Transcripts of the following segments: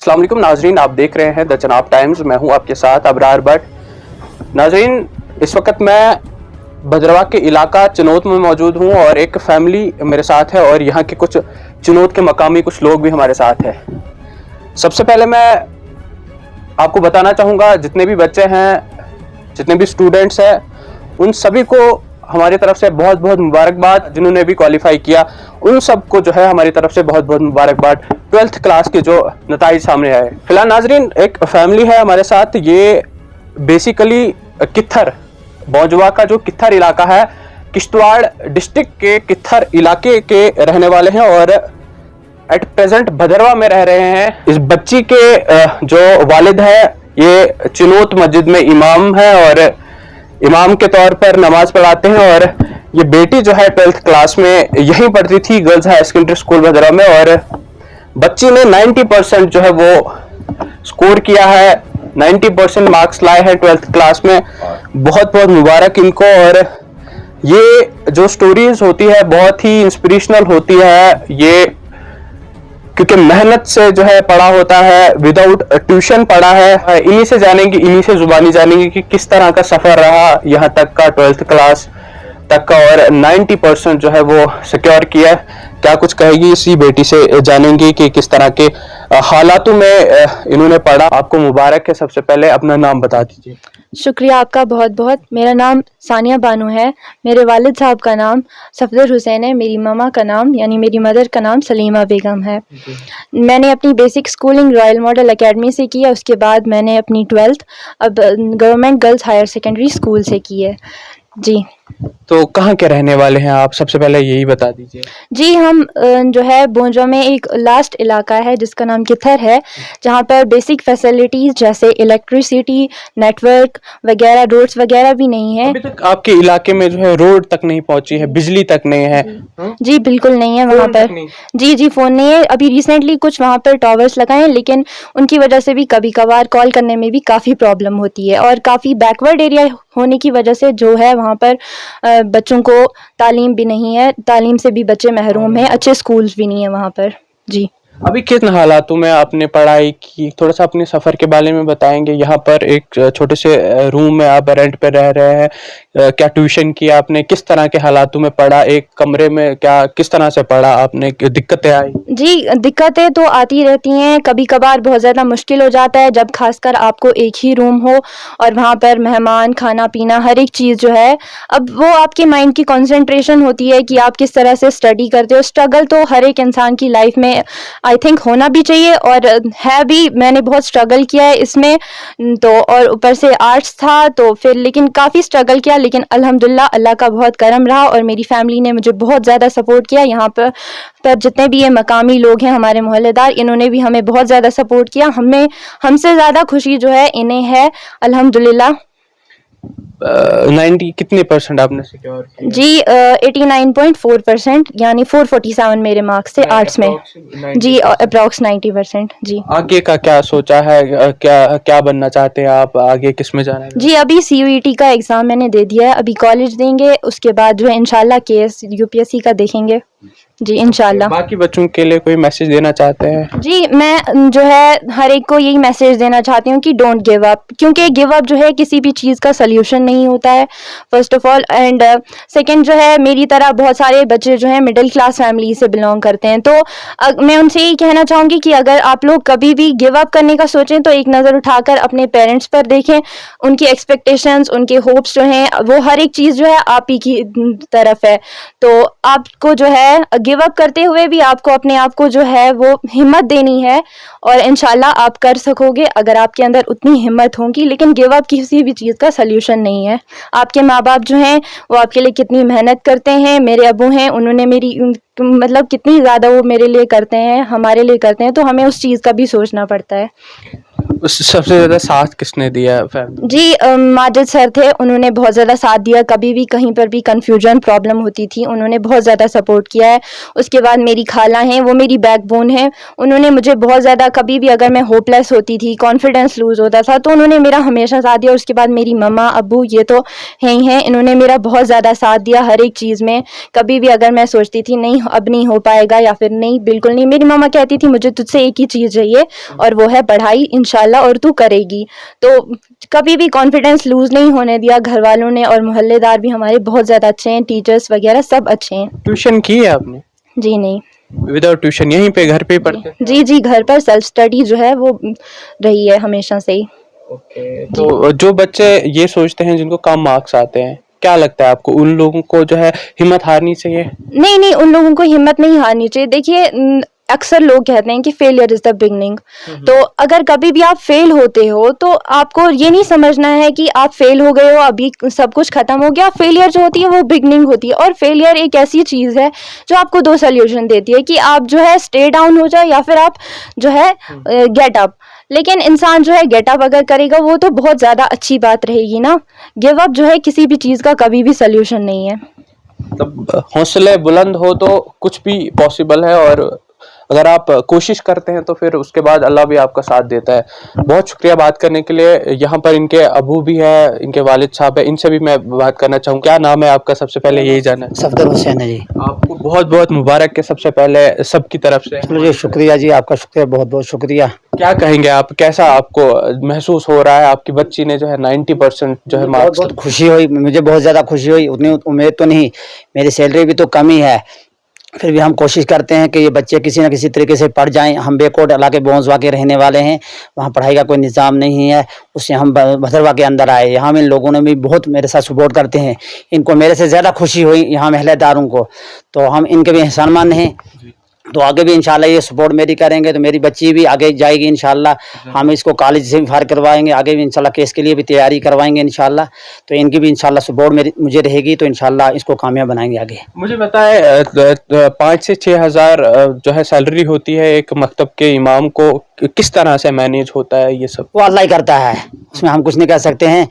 अस्सलाम वालेकुम नाजरीन, आप देख रहे हैं द चनाब टाइम्स। मैं हूं आपके साथ अबरार बट। नाजरीन, इस वक्त मैं भद्रवा के इलाका चिनोत में मौजूद हूं और एक फैमिली मेरे साथ है और यहाँ के कुछ चिनोत के मकामी कुछ लोग भी हमारे साथ हैं। सबसे पहले मैं आपको बताना चाहूँगा, जितने भी बच्चे हैं, जितने भी स्टूडेंट्स हैं, उन सभी को हमारी तरफ से बहुत बहुत मुबारकबाद। जिन्होंने भी क्वालिफाई किया उन सबको जो है हमारी तरफ से बहुत बहुत मुबारकबाद। 12th क्लास के जो नताइज सामने आए। फिलहाल नाजरीन, एक फैमिली है हमारे साथ। ये बेसिकली कित्थर, बौजवा का जो कित्थर इलाका है, किश्तवाड़ डिस्ट्रिक्ट के कित्थर इलाके के रहने वाले हैं और एट प्रेजेंट भदरवा में रह रहे हैं। इस बच्ची के जो वालिद है ये चिनोत मस्जिद में इमाम है और इमाम के तौर पर नमाज पढ़ाते हैं। और ये बेटी जो है 12th क्लास में यहीं पढ़ती थी, girls high secondary school Bhaderwah में। और बच्ची ने 90% जो है वो स्कोर किया है, 90% मार्क्स लाए हैं 12th क्लास में। बहुत बहुत मुबारक इनको। और ये जो स्टोरीज होती है बहुत ही इंस्पिरेशनल होती है, ये क्योंकि मेहनत से जो है पढ़ा होता है, विदाउट ट्यूशन पढ़ा है। इन्हीं से जानेंगे, इन्हीं से जुबानी जानेंगे कि किस तरह का सफर रहा यहाँ तक का, 12th क्लास तक का, और 90% जो है वो सिक्योर किया। क्या कुछ कहेगी इसी बेटी से जानेंगे कि किस तरह के हालातों में इन्होंने पढ़ा। आपको मुबारक है। सबसे पहले अपना नाम बता दीजिए। शुक्रिया आपका बहुत बहुत। मेरा नाम सानिया बानो है। मेरे वालिद साहब का नाम सफदर हुसैन है। मेरी मामा का नाम यानी मेरी मदर का नाम सलीमा बेगम है। मैंने अपनी basic schooling royal model academy से की है। उसके बाद मैंने अपनी 12th अब government girls higher secondary school से की है। जी, तो कहाँ के रहने वाले हैं आप? सबसे पहले यही बता दीजिए। जी, हम जो है बोंजवा में एक लास्ट इलाका है जिसका नाम कित्थर है, जहाँ पर बेसिक फैसिलिटीज़ जैसे इलेक्ट्रिसिटी, नेटवर्क वगैरह, रोड्स वगैरह भी नहीं है। अभी तक आपके इलाके में जो है रोड तक नहीं पहुंची है, बिजली तक नहीं है? जी बिल्कुल नहीं है वहाँ पर। जी, फ़ोन नहीं है। अभी रिसेंटली कुछ वहाँ पर टावर्स लगाए हैं, लेकिन उनकी वजह से भी कभी कभार कॉल करने में भी काफ़ी प्रॉब्लम होती है। और काफ़ी बैकवर्ड एरिया होने की वजह से जो है वहाँ पर बच्चों को तालीम भी नहीं है, तालीम से भी बच्चे महरूम हैं, अच्छे स्कूल्स भी नहीं है वहाँ पर। जी, अभी किन हालातों में आपने पढ़ाई की? थोड़ा सा अपने सफ़र के बारे में बताएंगे। यहाँ पर एक छोटे से रूम में आप रेंट पे रह रहे हैं, क्या ट्यूशन किया आपने? किस तरह के हालातों में पढ़ा? एक कमरे में क्या किस तरह से पढ़ा आपने? दिक्कतें आई? जी, दिक्कतें तो आती रहती हैं। कभी कभार बहुत ज़्यादा मुश्किल हो जाता है जब खासकर आपको एक ही रूम हो और वहाँ पर मेहमान, खाना पीना, हर एक चीज़ जो है, अब वो आपके माइंड की कंसंट्रेशन होती है कि आप किस तरह से स्टडी करते हो। स्ट्रगल तो हर एक इंसान की लाइफ में आई थिंक होना भी चाहिए और है भी। मैंने बहुत स्ट्रगल किया है इसमें तो, और ऊपर से आर्ट्स था तो फिर लेकिन काफ़ी स्ट्रगल किया, लेकिन अल्हम्दुलिल्लाह अल्लाह का बहुत करम रहा और मेरी फैमिली ने मुझे बहुत ज़्यादा सपोर्ट किया। यहाँ पर जितने भी ये मकामी लोग हैं, हमारे मोहल्लेदार, इन्होंने भी हमें बहुत ज़्यादा सपोर्ट किया। हमसे ज़्यादा खुशी जो है इन्हें है अल्हम्दुलिल्लाह। 90 कितने % आपने सिक्योर किया? जी, 89.4% यानी 447 मेरे मार्क्स थे आर्ट्स में। जी, अप्रॉक्स 90%। जी, आगे का क्या सोचा है? क्या क्या बनना चाहते हैं आप? आगे किस में जाना है? जी, अभी CUET का एग्ज़ाम मैंने दे दिया है। अभी कॉलेज देंगे, उसके बाद जो है इंशाल्लाह KS UPSC का देखेंगे। जी, इंशाल्लाह। बाकी बच्चों के लिए कोई मैसेज देना चाहते हैं? जी, मैं जो है हर एक को यही मैसेज देना चाहती हूँ कि डोंट गिव अप, क्योंकि गिव अप जो है किसी भी चीज़ का सल्यूशन नहीं होता है, first of all. And second जो है, मेरी तरह बहुत सारे बच्चे जो हैं मिडिल क्लास फैमिली से बिलोंग करते हैं, तो मैं उनसे यही कहना चाहूँगी कि अगर आप लोग कभी भी गिव अप करने का सोचें तो एक नज़र उठाकर अपने पेरेंट्स पर देखें। उनकी एक्सपेक्टेशंस, उनके होप्स जो हैं, वो हर एक चीज़ जो है आप ही की तरफ है। तो आपको जो है गिव अप करते हुए भी आपको अपने आप को जो है वो हिम्मत देनी है और इंशाल्लाह आप कर सकोगे अगर आपके अंदर उतनी हिम्मत होगी। लेकिन गिव अप किसी भी चीज़ का सल्यूशन नहीं है। आपके माँ बाप जो हैं वो आपके लिए कितनी मेहनत करते हैं। मेरे अबू हैं, उन्होंने मेरी मतलब कितनी ज़्यादा वो मेरे लिए करते हैं, हमारे लिए करते हैं, तो हमें उस चीज़ का भी सोचना पड़ता है। सबसे ज़्यादा साथ किसने दिया फैमिली? जी माजिद सर थे, उन्होंने बहुत ज़्यादा साथ दिया। कभी भी कहीं पर भी कन्फ्यूजन प्रॉब्लम होती थी, उन्होंने बहुत ज़्यादा सपोर्ट किया है। उसके बाद मेरी खाला हैं, वो मेरी बैकबोन है। उन्होंने मुझे बहुत ज़्यादा, कभी भी अगर मैं होपलेस होती थी, कॉन्फिडेंस लूज़ होता था, तो उन्होंने मेरा हमेशा साथ दिया। उसके बाद मेरी मम्मा अब्बू, ये तो हैं ही हैं, इन्होंने मेरा बहुत ज़्यादा साथ दिया हर एक चीज़ में। कभी भी अगर मैं सोचती थी नहीं अब नहीं हो पाएगा या फिर नहीं बिल्कुल नहीं, मेरी मम्मा कहती थी मुझे तुझसे एक ही चीज़ चाहिए और वो है पढ़ाई, इंशाल्लाह, और तू करेगी। तो कभी भी कॉन्फिडेंस लूज़ नहीं होने दिया घर वालों ने, और मोहल्लेदार भी हमारे बहुत ज़्यादा अच्छे हैं, टीचर्स वगैरह सब अच्छे हैं। ट्यूशन की है आपने? जी नहीं। विदाउट ट्यूशन यहीं पे घर पे ही पढ़ते? जी जी, घर पर सेल्फ स्टडी जो है वो रही है हमेशा से ही। ओके, तो जो बच्चे ये सोचते हैं जिनको कम मार्क्स आते हैं, क्या लगता है आपको उन लोगों को जो है हिम्मत हारनी चाहिए? नहीं नहीं, उन लोगों को हिम्मत नहीं हारनी चाहिए। देखिए अक्सर लोग कहते हैं कि फेलियर इज द बिगनिंग। तो अगर कभी भी आप फेल होते हो तो आपको ये नहीं समझना है कि आप फेल हो गए हो, अभी सब कुछ खत्म हो गया। फेलियर जो होती है वो बिगनिंग होती है, और फेलियर एक ऐसी चीज़ है जो आपको दो सोल्यूशन देती है कि आप जो है स्टे डाउन हो जाए या फिर आप जो है गेट अप। लेकिन इंसान जो है गेट अप अगर करेगा वो तो बहुत ज़्यादा अच्छी बात रहेगी ना। गिव अप जो है किसी भी चीज़ का कभी भी सोल्यूशन नहीं है। मतलब हौसले बुलंद हो तो कुछ भी पॉसिबल है, और अगर आप कोशिश करते हैं तो फिर उसके बाद अल्लाह भी आपका साथ देता है। बहुत शुक्रिया बात करने के लिए। यहाँ पर इनके अबू भी है, इनके वालिद साहब है, इनसे भी मैं बात करना चाहूँ। क्या नाम है आपका? सबसे पहले यही जानना है। सफदर हुसैन है जी। आपको बहुत बहुत मुबारक है सबसे पहले सबकी तरफ से। चलो जी, शुक्रिया जी, आपका शुक्रिया, बहुत बहुत शुक्रिया। क्या कहेंगे आप, कैसा आपको महसूस हो रहा है? आपकी बच्ची ने जो है 90% जो है बहुत मार्क्स। बहुत खुशी हुई, मुझे बहुत ज़्यादा खुशी हुई। उतनी उम्मीद तो नहीं, मेरी सैलरी भी तो कम ही है, फिर भी हम कोशिश करते हैं कि ये बच्चे किसी न किसी तरीके से पढ़ जाएं। हम बैकवर्ड इलाके बोंसवा के रहने वाले हैं, वहाँ पढ़ाई का कोई निज़ाम नहीं है, उससे हम भदरवा के अंदर आए। यहाँ में इन लोगों ने भी बहुत मेरे साथ सपोर्ट करते हैं। इनको मेरे से ज़्यादा खुशी हुई यहाँ महलेदारों को, तो हम इनके भी एहसानमंद हैं। तो आगे भी इंशाल्लाह ये सपोर्ट मेरी करेंगे तो मेरी बच्ची भी आगे जाएगी इंशाल्लाह। हम इसको कॉलेज से भी फार करवाएंगे, आगे भी इंशाल्लाह केस के लिए भी तैयारी करवाएंगे इंशाल्लाह। तो इनकी भी इंशाल्लाह सपोर्ट मेरी मुझे रहेगी, तो इंशाल्लाह इसको कामयाब बनाएंगे आगे। मुझे बताएं, 5 से 6 हज़ार जो है सैलरी होती है एक मकतब के इमाम को, किस तरह से मैनेज होता है ये सब? वो अल्लाह ही करता है, उसमें हम कुछ नहीं कह सकते हैं।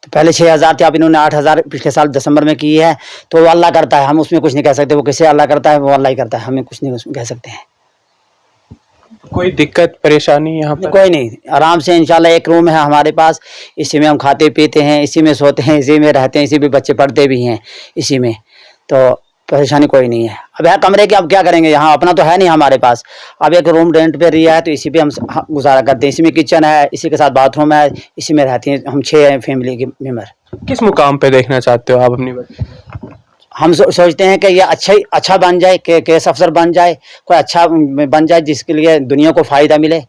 तो पहले 6,000 थे, अब इन्होंने 8,000 पिछले साल दिसंबर में की है, तो वो अल्लाह करता है, हम उसमें कुछ नहीं कह सकते। वो किसे अल्लाह करता है, वो अल्लाह ही करता है, हमें कुछ नहीं उसमें कह सकते हैं। कोई दिक्कत परेशानी यहाँ पर? कोई नहीं, आराम से इंशाल्लाह। एक रूम है हमारे पास, इसी में हम खाते पीते हैं, इसी में सोते हैं, इसी में रहते हैं, इसी में बच्चे पढ़ते भी हैं इसी में, तो परेशानी कोई नहीं है। अब है कमरे के, अब क्या करेंगे, यहाँ अपना तो है नहीं हमारे पास। अब एक रूम रेंट पे लिया है, तो इसी पे हम गुजारा करते हैं। इसी में किचन है, इसी के साथ बाथरूम है, इसी में रहते हैं हम 6 हैं फैमिली के मेम्बर। किस मुकाम पे देखना चाहते हो आप अपनी बच्ची? हम सोचते हैं कि ये अच्छा बन जाए, केस अफसर बन जाए, कोई अच्छा बन जाए जिसके लिए दुनिया को फ़ायदा मिले।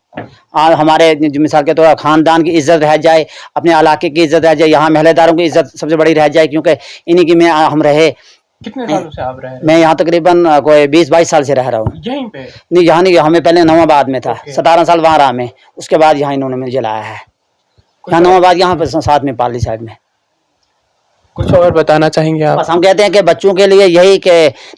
और हमारे मिसाल के तौर पर ख़ानदान की इज़्ज़त रह जाए, अपने इलाके की इज़्ज़त रह जाए, यहाँ महलेदारों की इज़्ज़त सबसे बड़ी रह जाए, क्योंकि इन्हीं की में हम रहे। कितने सालों से आप रहे हैं? मैं यहाँ तकरीबन कोई 20-22 साल से रह रहा हूँ। यहीं पे? नहीं, यहाँ नहीं, हमें पहले नवाबाद में था, 17 साल वहाँ रहा मैं, उसके बाद यहाँ इन्होंने मुझे लाया है। यहाँ नवाबाद, यहाँ पर साथ में पाली साइड में। कुछ और बताना चाहेंगे आप? बस हम कहते हैं कि बच्चों के लिए यही कि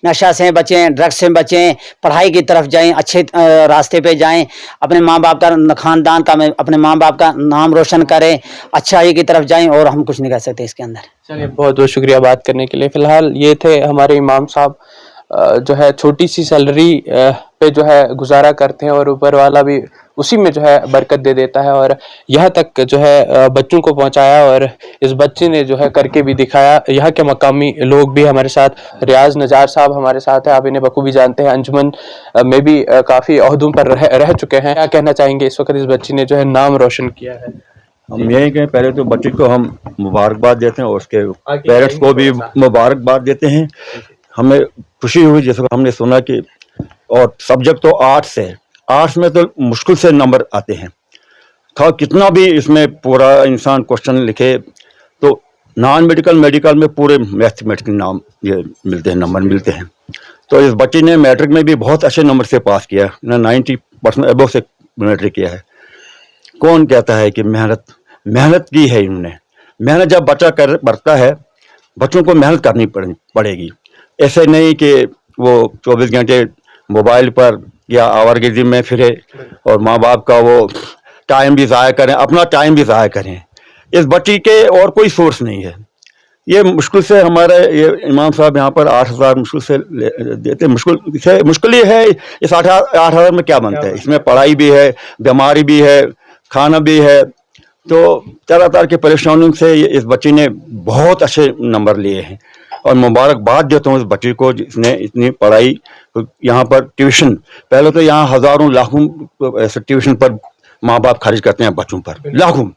नशा से बचें, ड्रग्स से बचें, पढ़ाई की तरफ जाएं, अच्छे रास्ते पे जाएं, अपने माँ बाप का, ख़ानदान का, अपने माँ बाप का नाम रोशन करें, अच्छाई की तरफ जाएं, और हम कुछ नहीं कर सकते इसके अंदर। चलिए, बहुत बहुत शुक्रिया बात करने के लिए। फ़िलहाल ये थे हमारे इमाम साहब, जो है छोटी सी सैलरी पे जो है गुजारा करते हैं, और ऊपर वाला भी उसी में जो है बरकत दे देता है, और यहाँ तक जो है बच्चों को पहुँचाया, और इस बच्चे ने जो है करके भी दिखाया। यहाँ के मकामी लोग भी हमारे साथ, रियाज नजार साहब हमारे साथ है, आप इन्हें बखूबी जानते हैं, अंजुमन में भी काफ़ी ओहदों पर रह चुके हैं। क्या कहना चाहेंगे इस वक्त इस बच्ची ने जो है नाम रोशन किया है? हम यही कहें, पहले तो बच्चे को हम मुबारकबाद देते हैं और उसके पेरेंट्स को भी मुबारकबाद देते हैं। हमें खुशी हुई जैसे हमने सुना कि, और सब्जेक्ट तो आर्ट्स है, आर्ट्स में तो मुश्किल से नंबर आते हैं, था कितना भी इसमें पूरा इंसान क्वेश्चन लिखे तो नॉन मेडिकल मेडिकल में पूरे मैथमेटिकल नाम ये मिलते हैं, नंबर मिलते हैं। तो इस बच्ची ने मैट्रिक में भी बहुत अच्छे नंबर से पास किया, 90% अबव से मैट्रिक किया है। कौन कहता है कि मेहनत की है इन्होंने। मेहनत जब बच्चा करता है, बच्चों को मेहनत करनी पड़ेगी। ऐसे नहीं कि वो 24 घंटे मोबाइल पर या आवारगर्दी में फिरे और माँ बाप का वो टाइम भी ज़ाया करें, अपना टाइम भी ज़ाया करें। इस बच्ची के और कोई सोर्स नहीं है। ये मुश्किल से हमारे ये इमाम साहब यहाँ पर 8,000 मुश्किल से देते। मुश्किल ये है, इस 8,000 में क्या बनता है? इसमें पढ़ाई भी है, बीमारी भी है, खाना भी है। तो तरह तरह की परेशानियों से इस बच्ची ने बहुत अच्छे नंबर लिए हैं और मुबारकबाद देता हूँ इस बच्ची को जिसने इतनी पढ़ाई यहाँ पर ट्यूशन, पहले तो यहाँ हज़ारों लाखों ऐसे ट्यूशन पर माँ बाप खर्च करते हैं बच्चों पर, लाखों।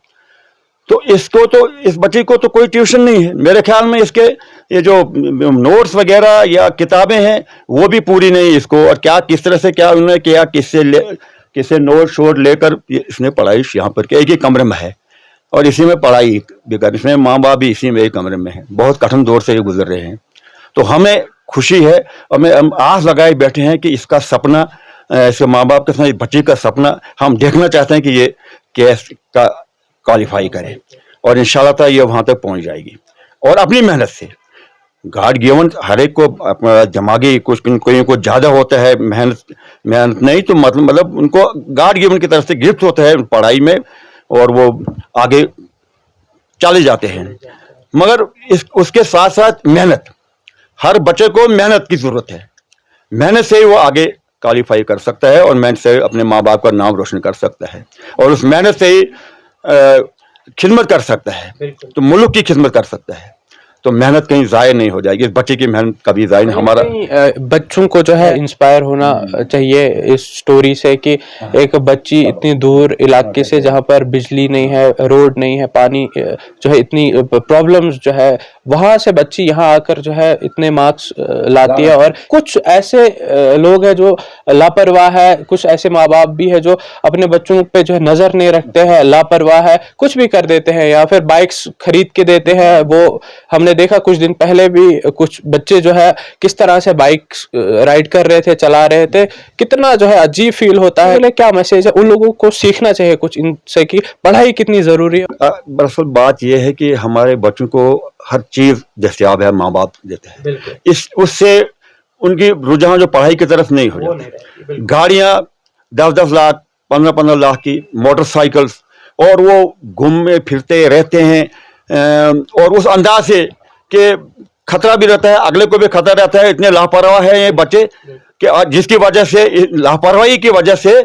तो इस बच्ची को तो कोई ट्यूशन नहीं है। मेरे ख्याल में इसके ये जो नोट्स वगैरह या किताबें हैं वो भी पूरी नहीं इसको, और क्या किस तरह से क्या उन्होंने किया, किससे नोट शोट लेकर इसने पढ़ाई यहाँ पर किया। एक ही कमरे में है और इसी में पढ़ाई भी कर, इसमें माँ बाप भी इसी में एक कमरे में है। बहुत कठिन दौर से ये गुजर रहे हैं। तो हमें खुशी है और हम आस लगाए बैठे हैं कि इसका सपना, इसके माँ बाप के साथ बच्ची का सपना हम देखना चाहते हैं कि ये केस का क्वालिफाई करे और इंशाल्लाह ये वहाँ तक पहुँच जाएगी। और अपनी मेहनत से, गॉड गिवन, हर एक को अपना दिमागी कुछ कोई को ज़्यादा होता है, मेहनत नहीं तो मतलब उनको गॉड गिवन की तरफ से गिफ्ट होता है पढ़ाई में और वो आगे चले जाते हैं। मगर उसके साथ साथ मेहनत, हर बच्चे को मेहनत की ज़रूरत है। मेहनत से ही वो आगे क्वालिफाई कर सकता है और मेहनत से अपने माँ बाप का नाम रोशन कर सकता है और उस मेहनत से ही खिदमत कर सकता है, तो मुल्क की खिदमत कर सकता है। तो मेहनत कहीं ज़ाया नहीं हो जाएगी। इस बच्चे की मेहनत कभी ज़ाया नहीं। हमारा बच्चों को जो है इंस्पायर होना चाहिए इस स्टोरी से कि एक बच्ची इतनी दूर इलाके से जहाँ पर बिजली नहीं है, रोड नहीं है, पानी जो है, इतनी प्रॉब्लम्स जो है, वहाँ से बच्ची यहाँ आकर जो है इतने मार्क्स लाती है। और कुछ ऐसे लोग हैं जो लापरवाह है, कुछ ऐसे माँ बाप भी है जो अपने बच्चों पे जो है नज़र नहीं रखते हैं, लापरवाह है, कुछ भी कर देते हैं या फिर बाइक्स खरीद के देते हैं। वो हमने देखा कुछ दिन पहले भी कुछ बच्चे जो है किस तरह से बाइक राइड कर रहे थे, चला रहे थे, कितना जो है अजीब फील होता है। क्या मैसेज है उन लोगों को सीखना चाहिए कुछ इनसे कि पढ़ाई कितनी जरूरी है? दरअसल बात यह है कि हमारे बच्चों को हर चीज दस्तयाब है, माँ बाप देते हैं, उससे उनकी रुझान जो पढ़ाई की तरफ नहीं हो जाती। गाड़ियां 10-10 लाख 15-15 लाख की, मोटरसाइकिल्स, और वो घूमते फिरते रहते हैं और उस अंदाज से कि खतरा भी रहता है, अगले को भी खतरा रहता है। इतने लापरवाह है ये बच्चे कि जिसकी वजह से, लापरवाही की वजह से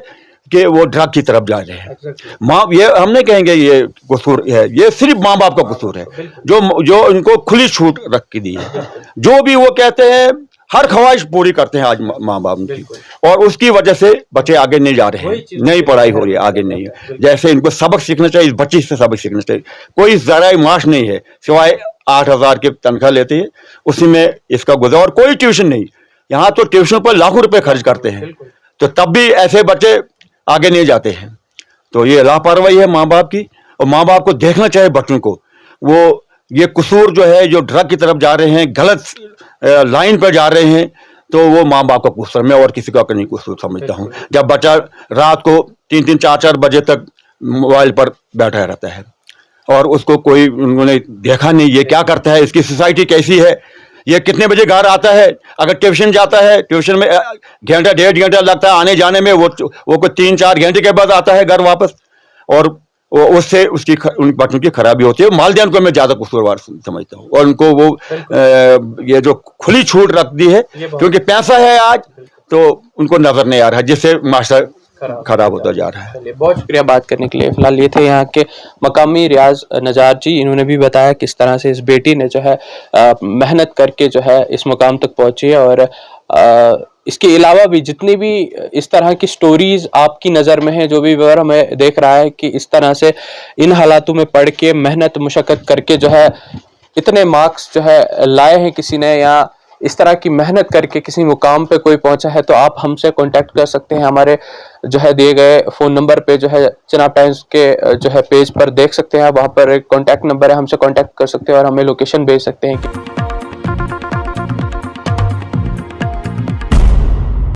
कि वो ड्रग की तरफ जा रहे हैं। माँ, ये हम नहीं कहेंगे ये कसूर है, ये सिर्फ माँ बाप का कसूर है जो इनको खुली छूट रख के दी है। जो भी वो कहते हैं हर ख्वाहिश पूरी करते हैं आज माँ बाप की, और उसकी वजह से बच्चे आगे नहीं जा रहे हैं, नई पढ़ाई हो रही है, आगे नहीं है। जैसे इनको सबक सीखना चाहिए, इस बच्ची से सबक सीखना चाहिए। कोई ज़राए माश नहीं है सिवाय 8,000 की तनख्वाह लेती है, उसी में इसका गुजर, और कोई ट्यूशन नहीं। यहाँ तो ट्यूशन पर लाखों रुपए खर्च करते हैं, तो तब भी ऐसे बच्चे आगे नहीं जाते हैं। तो ये लापरवाही है माँ बाप की, और माँ बाप को देखना चाहिए बच्चों को। वो ये कसूर जो है, जो ड्रग की तरफ जा रहे हैं, गलत लाइन पर जा रहे हैं, तो वो माँ बाप का कसूर, मैं और किसी का नहीं कसूर समझता हूँ। जब बच्चा रात को 3-3, 4-4 बजे तक मोबाइल पर बैठा रहता है और उसको कोई उन्होंने देखा नहीं, ये क्या करता है, इसकी सोसाइटी कैसी है, ये कितने बजे घर आता है, अगर ट्यूशन जाता है, ट्यूशन में घंटा 1.5 घंटा लगता है आने जाने में, वो कोई 3-4 घंटे के बाद आता है घर वापस, और उससे उसकी उन बच्चों की खराबी होती है। मालदान को मैं ज्यादा कसूरवार समझता हूँ, और उनको वो ये जो खुली छूट रख दी है, क्योंकि पैसा है आज, तो उनको नजर नहीं आ रहा है, जिससे मास्टर खराब होता जा रहा है। बहुत शुक्रिया बात करने के लिए। फिलहाल ये थे यहाँ के मकामी रियाज नजार जी, इन्होंने भी बताया किस तरह से इस बेटी ने जो है मेहनत करके जो है इस मुकाम तक पहुंची है। और इसके अलावा भी जितनी भी इस तरह की स्टोरीज आपकी नज़र में है, जो भी व्यूअर हमें देख रहा है कि इस तरह से इन हालातों में पढ़ के मेहनत मुशक्कत करके जो है इतने मार्क्स जो है लाए हैं किसी ने, या इस तरह की मेहनत करके किसी मुकाम पे कोई पहुंचा है, तो आप हमसे कांटेक्ट कर सकते हैं। हमारे जो है दिए गए फ़ोन नंबर पे जो है चनाब टाइम्स के जो है पेज पर देख सकते हैं, वहाँ पर एक कांटेक्ट नंबर है, हमसे कांटेक्ट कर सकते हैं और हमें लोकेशन भेज सकते हैं।